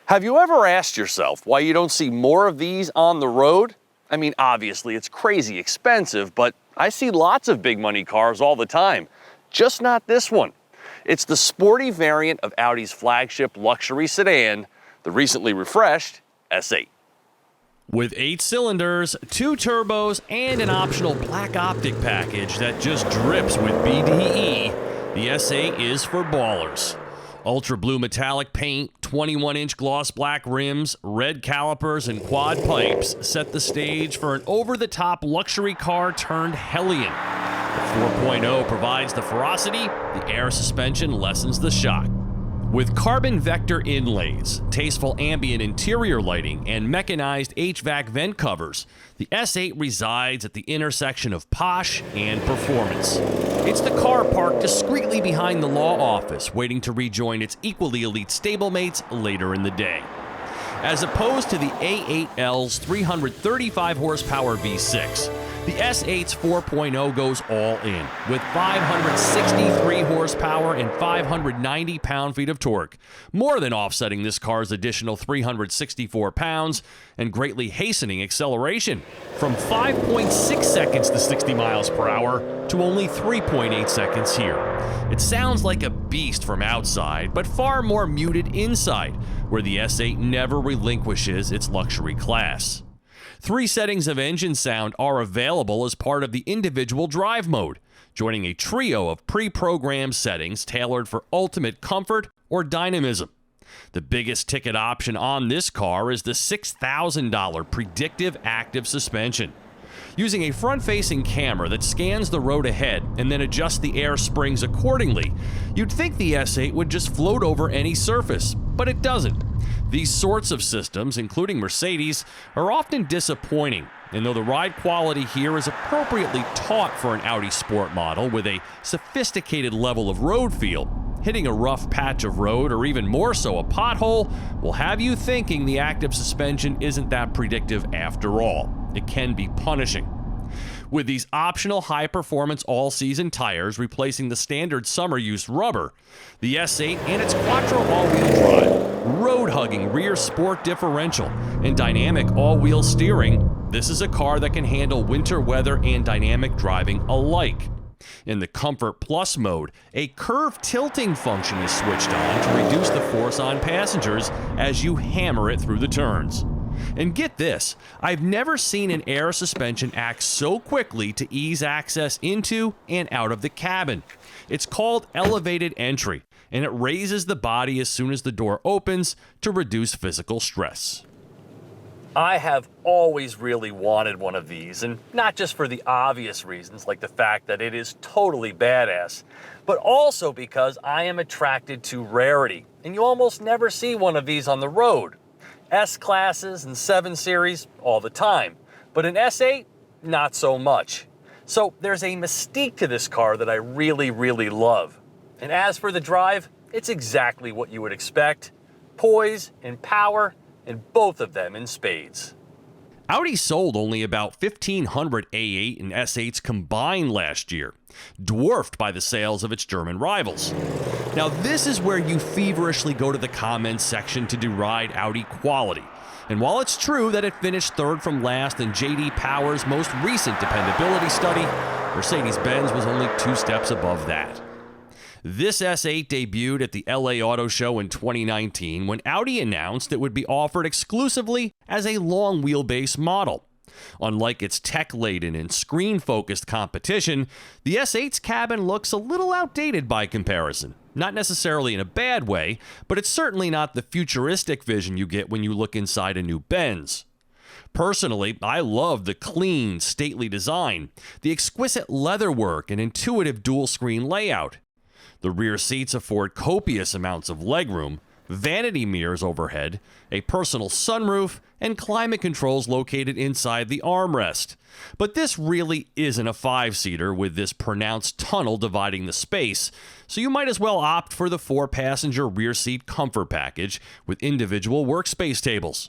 Have you ever asked yourself why you don't see more of these on the road? I mean, obviously it's crazy expensive, but I see lots of big money cars all the time, just not this one. It's the sporty variant of Audi's flagship luxury sedan, the recently refreshed S8. With 8 cylinders, 2 turbos, and an optional Black Optic package that just drips with BDE, the S8 is for ballers. Ultra blue metallic paint, 21-inch gloss black rims, red calipers, and quad pipes set the stage for an over-the-top luxury car turned hellion. The 4.0 provides the ferocity, the air suspension lessens the shock. With carbon vector inlays, tasteful ambient interior lighting, and mechanized HVAC vent covers, the S8 resides at the intersection of posh and performance. It's the car parked discreetly behind the law office, waiting to rejoin its equally elite stablemates later in the day. As opposed to the A8L's 335 horsepower V6, the S8's 4.0 goes all in, with 563 horsepower and 590 pound-feet of torque, more than offsetting this car's additional 364 pounds and greatly hastening acceleration from 5.6 seconds to 60 miles per hour to only 3.8 seconds here. It sounds like a beast from outside, but far more muted inside, where the S8 never relinquishes its luxury class. 3 settings of engine sound are available as part of the individual drive mode, joining a trio of pre-programmed settings tailored for ultimate comfort or dynamism. The biggest ticket option on this car is the $6,000 Predictive active suspension. Using a front-facing camera that scans the road ahead and then adjusts the air springs accordingly, you'd think the S8 would just float over any surface, but it doesn't. These sorts of systems, including Mercedes, are often disappointing, and though the ride quality here is appropriately taught for an Audi sport model with a sophisticated level of road feel, hitting a rough patch of road or even more so a pothole will have you thinking the active suspension isn't that predictive after all. It can be punishing. With these optional high-performance all-season tires replacing the standard summer-use rubber, the S8 and its Quattro all-wheel drive, road-hugging rear sport differential, and dynamic all-wheel steering, this is a car that can handle winter weather and dynamic driving alike. In the Comfort Plus mode, a curve tilting function is switched on to reduce the force on passengers as you hammer it through the turns. And get this, I've never seen an air suspension act so quickly to ease access into and out of the cabin. It's called elevated entry, and it raises the body as soon as the door opens to reduce physical stress. I have always really wanted one of these, and not just for the obvious reasons like the fact that it is totally badass, but also because I am attracted to rarity, and you almost never see one of these on the road. S-classes and 7 Series all the time, but an S8, not so much. So there's a mystique to this car that I really, really love. And as for the drive, it's exactly what you would expect. Poise and power, and both of them in spades. Audi sold only about 1,500 A8 and S8s combined last year, dwarfed by the sales of its German rivals. Now this is where you feverishly go to the comments section to deride Audi quality. And while it's true that it finished 3rd from last in J.D. Power's most recent dependability study, Mercedes-Benz was only 2 steps above that. This S8 debuted at the LA Auto Show in 2019 when Audi announced it would be offered exclusively as a long wheelbase model. Unlike its tech-laden and screen-focused competition, the S8's cabin looks a little outdated by comparison. Not necessarily in a bad way, but it's certainly not the futuristic vision you get when you look inside a new Benz. Personally, I love the clean, stately design, the exquisite leatherwork and intuitive dual-screen layout. The rear seats afford copious amounts of legroom, vanity mirrors overhead, a personal sunroof, and climate controls located inside the armrest. But this really isn't a 5-seater with this pronounced tunnel dividing the space, so you might as well opt for the 4-passenger rear seat comfort package with individual workspace tables.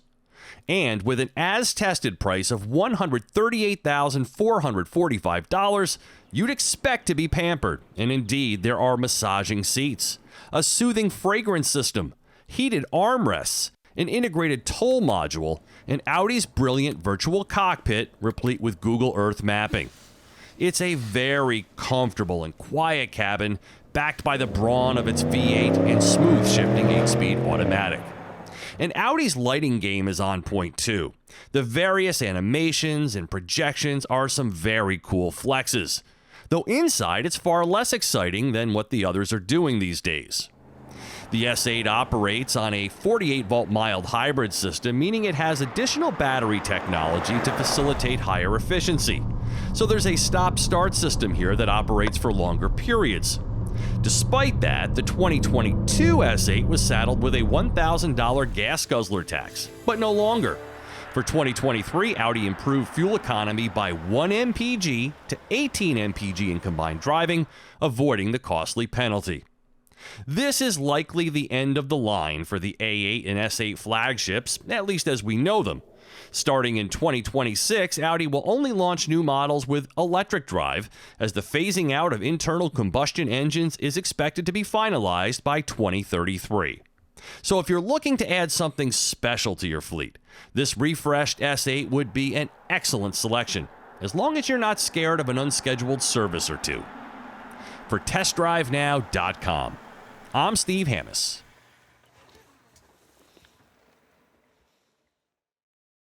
And with an as-tested price of $138,445, you'd expect to be pampered. And indeed, there are massaging seats, a soothing fragrance system, heated armrests, an integrated toll module, and Audi's brilliant virtual cockpit replete with Google Earth mapping. It's a very comfortable and quiet cabin backed by the brawn of its V8 and smooth shifting 8-speed automatic. And Audi's lighting game is on point too. The various animations and projections are some very cool flexes, though inside it's far less exciting than what the others are doing these days. The S8 operates on a 48-volt mild hybrid system, meaning it has additional battery technology to facilitate higher efficiency. So there's a stop-start system here that operates for longer periods. Despite that, the 2022 S8 was saddled with a $1,000 gas guzzler tax, but no longer. For 2023, Audi improved fuel economy by 1 mpg to 18 mpg in combined driving, avoiding the costly penalty. This is likely the end of the line for the A8 and S8 flagships, at least as we know them. Starting in 2026, Audi will only launch new models with electric drive, as the phasing out of internal combustion engines is expected to be finalized by 2033. So if you're looking to add something special to your fleet, this refreshed S8 would be an excellent selection, as long as you're not scared of an unscheduled service or two. For TestDriveNow.com, I'm Steve Hammis.